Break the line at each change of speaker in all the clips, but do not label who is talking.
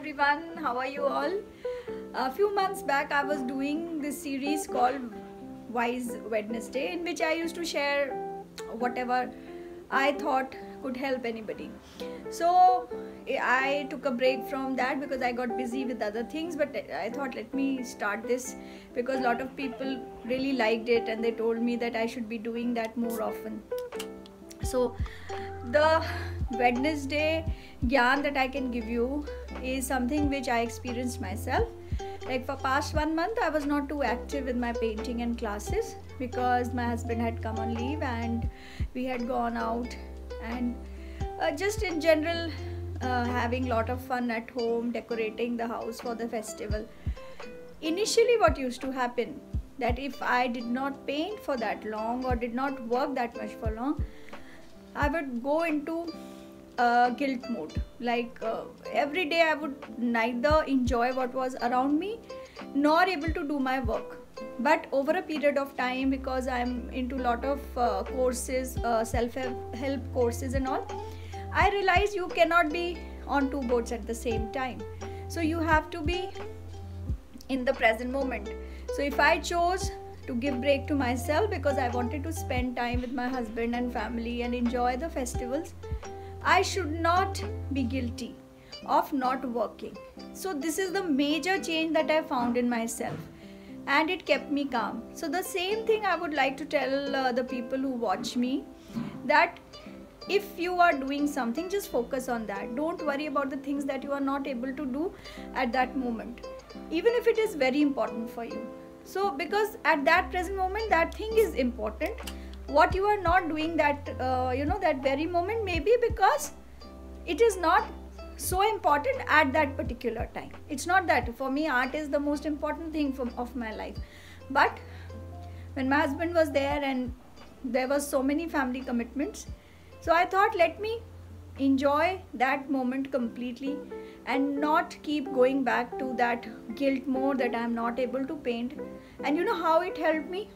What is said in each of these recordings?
everyone, how are you all? A few months back I was doing this series called Wise Wednesday, in which I used to share whatever I thought could help anybody. So I took a break from that because I got busy with other things, but I thought let me start this because a lot of people really liked it and they told me that I should be doing that more often. So the Wednesday gyan that I can give you is something which I experienced myself. Like for past 1 month I was not too active with my painting and classes because my husband had come on leave and we had gone out and just in general having lot of fun at home, decorating the house for the festival. Initially what used to happen, that if I did not paint for that long or did not work that much for long, I would go into guilt mode. Like every day I would neither enjoy what was around me nor able to do my work. But over a period of time, because I'm into lot of courses, self-help courses and all, I realized you cannot be on two boats at the same time. So you have to be in the present moment. So if I chose to give break to myself because I wanted to spend time with my husband and family and enjoy the festivals, I should not be guilty of not working. So this is the major change that I found in myself and it kept me calm. So the same thing I would like to tell the people who watch me, that if you are doing something, just focus on that. Don't worry about the things that you are not able to do at that moment, even if it is very important for you. So because at that present moment that thing is important, what you are not doing that that very moment, maybe because it is not so important at that particular time. It's not that for me art is the most important thing of my life, but when my husband was there and there was so many family commitments, so I thought let me enjoy that moment completely and not keep going back to that guilt mode that I am not able to paint. And you know how it helped me?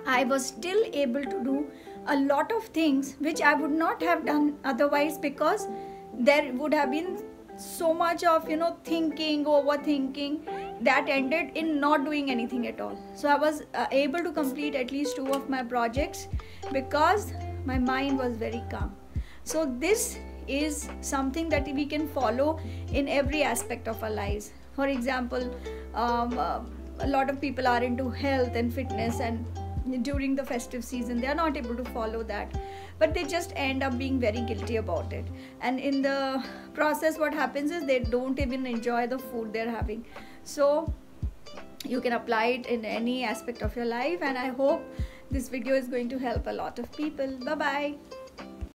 I was still able to do a lot of things which I would not have done otherwise, because there would have been so much of thinking, overthinking, that ended in not doing anything at all. So I was able to complete at least 2 of my projects because my mind was very calm. So this is something that we can follow in every aspect of our lives. For example, a lot of people are into health and fitness, and during the festive season they are not able to follow that, but they just end up being very guilty about it, and in the process what happens is they don't even enjoy the food they're having. So you can apply it in any aspect of your life, and I hope this video is going to help a lot of people. Bye bye.